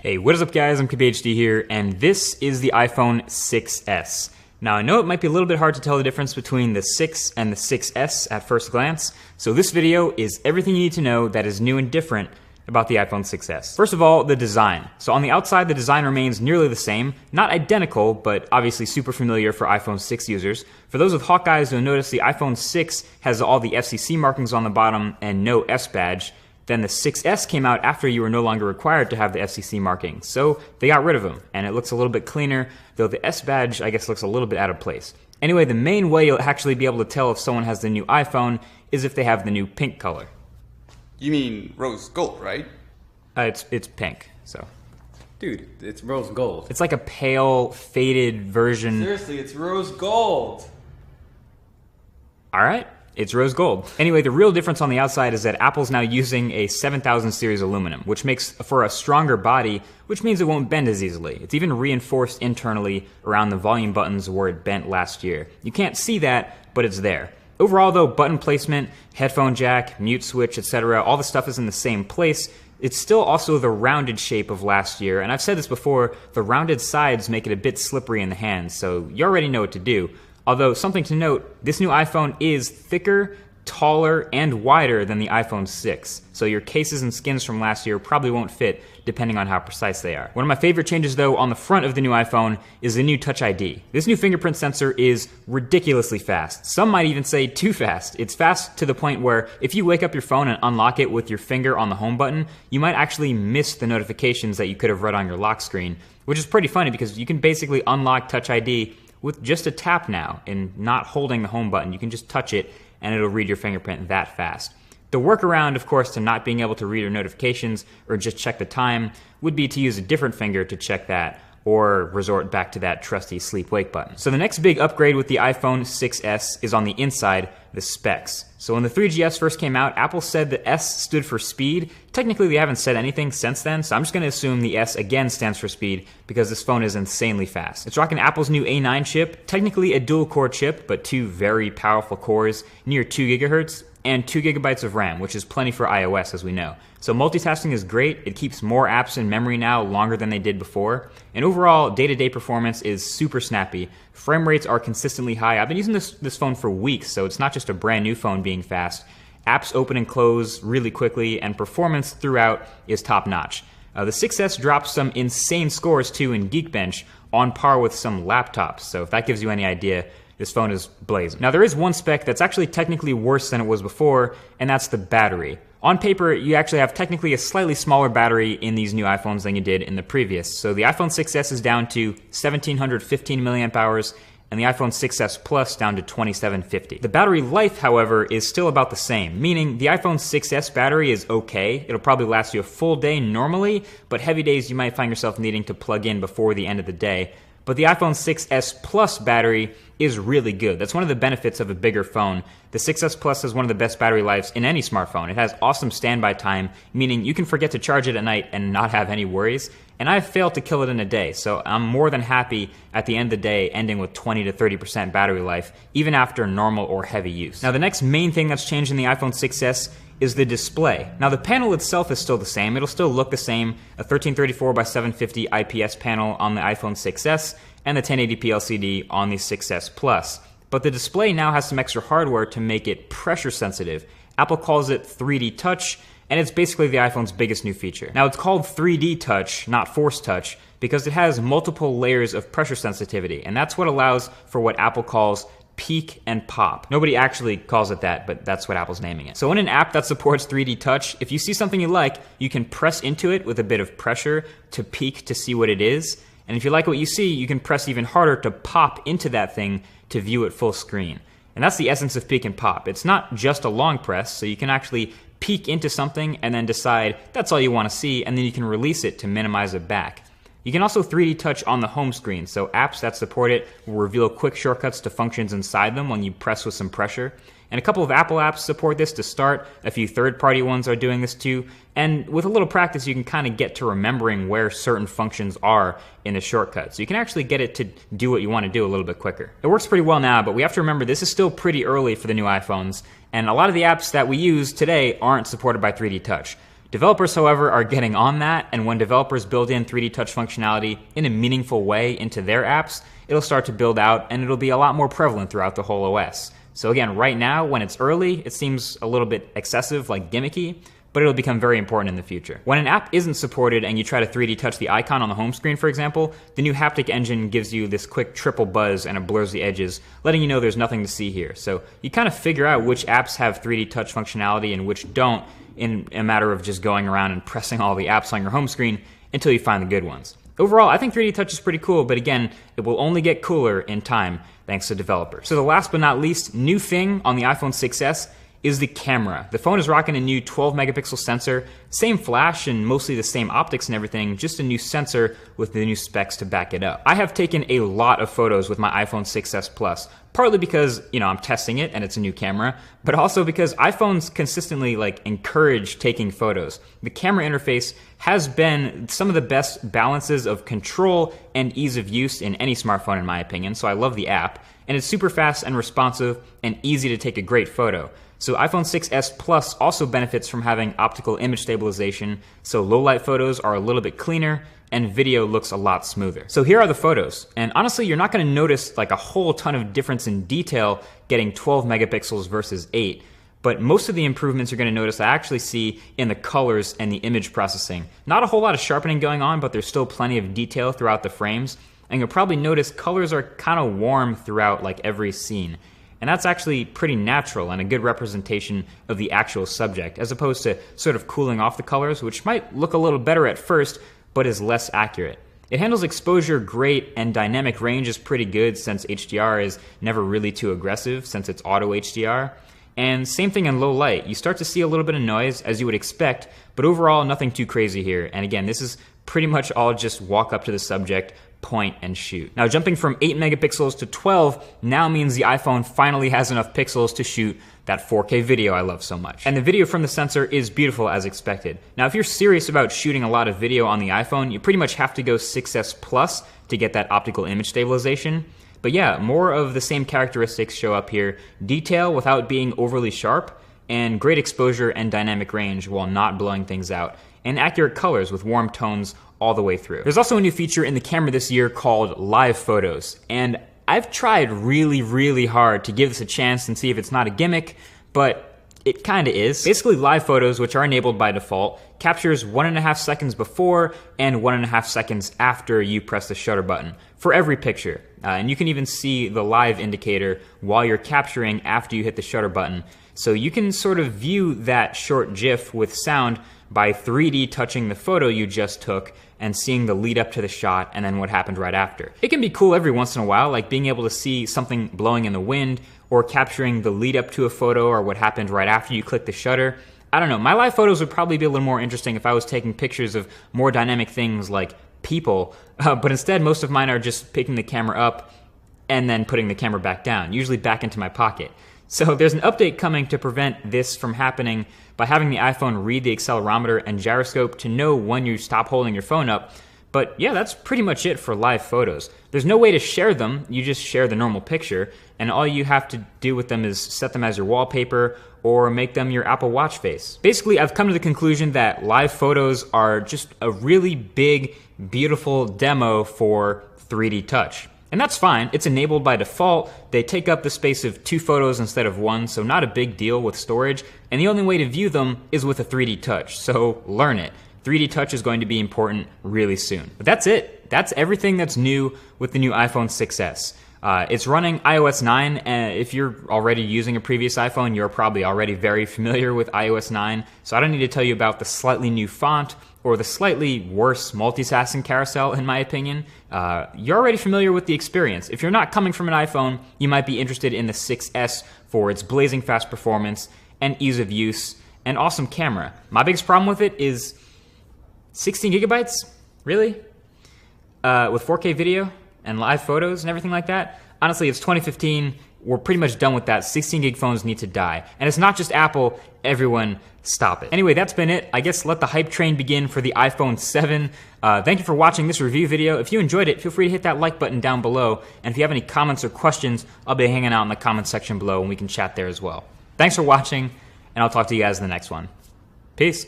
Hey, what is up guys? I'm KBHD here, and this is the iPhone 6S. Now I know it might be a little bit hard to tell the difference between the 6 and the 6S at first glance, so this video is everything you need to know that is new and different about the iPhone 6S. First of all, the design. So on the outside, the design remains nearly the same. Not identical, but obviously super familiar for iPhone 6 users. For those with hawk eyes, you'll notice the iPhone 6 has all the FCC markings on the bottom and no S badge. Then the 6S came out after you were no longer required to have the FCC markings, so they got rid of them, and it looks a little bit cleaner, though the S badge, I guess, looks a little bit out of place. Anyway, the main way you'll actually be able to tell if someone has the new iPhone is if they have the new pink color. You mean rose gold, right? It's pink, so. Dude, it's rose gold. It's like a pale, faded version. Seriously, it's rose gold. Alright. It's rose gold. Anyway, the real difference on the outside is that Apple's now using a 7000 series aluminum, which makes for a stronger body, which means it won't bend as easily. It's even reinforced internally around the volume buttons where it bent last year. You can't see that, but it's there. Overall though, button placement, headphone jack, mute switch, etc., all the stuff is in the same place. It's still also the rounded shape of last year, and I've said this before, the rounded sides make it a bit slippery in the hands, so you already know what to do. Although, something to note, this new iPhone is thicker, taller, and wider than the iPhone 6. So your cases and skins from last year probably won't fit, depending on how precise they are. One of my favorite changes, though, on the front of the new iPhone is the new Touch ID. This new fingerprint sensor is ridiculously fast. Some might even say too fast. It's fast to the point where if you wake up your phone and unlock it with your finger on the home button, you might actually miss the notifications that you could have read on your lock screen, which is pretty funny because you can basically unlock Touch ID with just a tap now and not holding the home button. You can just touch it and it'll read your fingerprint that fast. The workaround, of course, to not being able to read your notifications or just check the time would be to use a different finger to check that or resort back to that trusty sleep-wake button. So the next big upgrade with the iPhone 6S is on the inside, the specs. So when the 3GS first came out, Apple said the S stood for speed. Technically, they haven't said anything since then, so I'm just gonna assume the S again stands for speed because this phone is insanely fast. It's rocking Apple's new A9 chip, technically a dual-core chip, but two very powerful cores, near 2 gigahertz, and 2 gigabytes of RAM, which is plenty for iOS, as we know. So multitasking is great. It keeps more apps in memory now longer than they did before. And overall, day-to-day performance is super snappy. Frame rates are consistently high. I've been using this phone for weeks, so it's not just a brand new phone being fast. Apps open and close really quickly, and performance throughout is top-notch. The 6S drops some insane scores too in Geekbench, on par with some laptops. So if that gives you any idea, this phone is blazing. Now there is one spec that's actually technically worse than it was before, and that's the battery. On paper, you actually have technically a slightly smaller battery in these new iPhones than you did in the previous. So the iPhone 6S is down to 1715 milliamp hours, and the iPhone 6S Plus down to 2750. The battery life, however, is still about the same, meaning the iPhone 6S battery is okay. It'll probably last you a full day normally, but heavy days you might find yourself needing to plug in before the end of the day. But the iPhone 6S Plus battery is really good. That's one of the benefits of a bigger phone. The 6S Plus has one of the best battery lives in any smartphone. It has awesome standby time, meaning you can forget to charge it at night and not have any worries. And I've failed to kill it in a day, so I'm more than happy at the end of the day ending with 20 to 30% battery life, even after normal or heavy use. Now the next main thing that's changed in the iPhone 6S is the display. Now the panel itself is still the same. It'll still look the same, a 1334 by 750 IPS panel on the iPhone 6S and the 1080p LCD on the 6S Plus. But the display now has some extra hardware to make it pressure sensitive. Apple calls it 3D Touch, and it's basically the iPhone's biggest new feature. Now it's called 3D Touch, not Force Touch, because it has multiple layers of pressure sensitivity, and that's what allows for what Apple calls peak and pop. Nobody actually calls it that, but that's what Apple's naming it. So in an app that supports 3D Touch, if you see something you like, you can press into it with a bit of pressure to peek to see what it is. And if you like what you see, you can press even harder to pop into that thing to view it full screen. And that's the essence of peek and pop. It's not just a long press, so you can actually peek into something and then decide that's all you want to see, and then you can release it to minimize it back. You can also 3D touch on the home screen, so apps that support it will reveal quick shortcuts to functions inside them when you press with some pressure. And a couple of Apple apps support this to start, a few third-party ones are doing this too, and with a little practice you can kind of get to remembering where certain functions are in the shortcut. So you can actually get it to do what you want to do a little bit quicker. It works pretty well now, but we have to remember this is still pretty early for the new iPhones, and a lot of the apps that we use today aren't supported by 3D Touch. Developers, however, are getting on that, and when developers build in 3D touch functionality in a meaningful way into their apps, it'll start to build out and it'll be a lot more prevalent throughout the whole OS. So again, right now, when it's early, it seems a little bit excessive, like gimmicky, but it'll become very important in the future. When an app isn't supported and you try to 3D touch the icon on the home screen, for example, the new haptic engine gives you this quick triple buzz and it blurs the edges, letting you know there's nothing to see here. So you kind of figure out which apps have 3D touch functionality and which don't in a matter of just going around and pressing all the apps on your home screen until you find the good ones. Overall, I think 3D touch is pretty cool, but again, it will only get cooler in time thanks to developers. So the last but not least new thing on the iPhone 6s is the camera. The phone is rocking a new 12 megapixel sensor, same flash and mostly the same optics and everything, just a new sensor with the new specs to back it up. I have taken a lot of photos with my iPhone 6s Plus, partly because, I'm testing it and it's a new camera, but also because iPhones consistently encourage taking photos. The camera interface has been some of the best balances of control and ease of use in any smartphone in my opinion, so I love the app, and it's super fast and responsive and easy to take a great photo. So iPhone 6s Plus also benefits from having optical image stabilization, so low light photos are a little bit cleaner and video looks a lot smoother. So here are the photos, and honestly you're not going to notice a whole ton of difference in detail getting 12 megapixels versus 8, but most of the improvements you're going to notice I actually see in the colors and the image processing. Not a whole lot of sharpening going on, but there's still plenty of detail throughout the frames, and you'll probably notice colors are kind of warm throughout every scene. And that's actually pretty natural and a good representation of the actual subject, as opposed to sort of cooling off the colors, which might look a little better at first, but is less accurate. It handles exposure great, and dynamic range is pretty good since HDR is never really too aggressive since it's auto HDR. And same thing in low light. You start to see a little bit of noise, as you would expect, but overall nothing too crazy here. And again, this is pretty much all just walk up to the subject, point and shoot. Now jumping from 8 megapixels to 12 now means the iPhone finally has enough pixels to shoot that 4K video I love so much. And the video from the sensor is beautiful as expected. Now if you're serious about shooting a lot of video on the iPhone, you pretty much have to go 6s Plus to get that optical image stabilization. But yeah, more of the same characteristics show up here. Detail without being overly sharp, and great exposure and dynamic range while not blowing things out, and accurate colors with warm tones all the way through. There's also a new feature in the camera this year called live photos, and I've tried really hard to give this a chance and see if it's not a gimmick, but it kinda is. Basically, live photos, which are enabled by default, captures 1.5 seconds before and 1.5 seconds after you press the shutter button for every picture. And you can even see the live indicator while you're capturing after you hit the shutter button. So you can sort of view that short GIF with sound by 3D touching the photo you just took and seeing the lead up to the shot and then what happened right after. It can be cool every once in a while, like being able to see something blowing in the wind or capturing the lead up to a photo or what happened right after you click the shutter. I don't know, my live photos would probably be a little more interesting if I was taking pictures of more dynamic things like people, but instead most of mine are just picking the camera up and then putting the camera back down, usually back into my pocket. So there's an update coming to prevent this from happening by having the iPhone read the accelerometer and gyroscope to know when you stop holding your phone up. But yeah, that's pretty much it for live photos. There's no way to share them, you just share the normal picture, and all you have to do with them is set them as your wallpaper or make them your Apple Watch face. Basically, I've come to the conclusion that live photos are just a really big, beautiful demo for 3D touch. And that's fine, it's enabled by default, they take up the space of 2 photos instead of 1, so not a big deal with storage, and the only way to view them is with a 3D touch, so learn it. 3D touch is going to be important really soon. But that's it, that's everything that's new with the new iPhone 6s. It's running iOS 9, and if you're already using a previous iPhone, you're probably already very familiar with iOS 9, so I don't need to tell you about the slightly new font, or the slightly worse multitasking carousel, in my opinion. You're already familiar with the experience. If you're not coming from an iPhone, you might be interested in the 6S for its blazing fast performance and ease of use and awesome camera. My biggest problem with it is 16 gigabytes? Really? With 4K video and live photos and everything like that? Honestly, it's 2015. We're pretty much done with that. 16 gig phones need to die. And it's not just Apple, everyone stop it. Anyway, that's been it. I guess let the hype train begin for the iPhone 7. Thank you for watching this review video. If you enjoyed it, feel free to hit that like button down below. And if you have any comments or questions, I'll be hanging out in the comments section below and we can chat there as well. Thanks for watching, and I'll talk to you guys in the next one. Peace.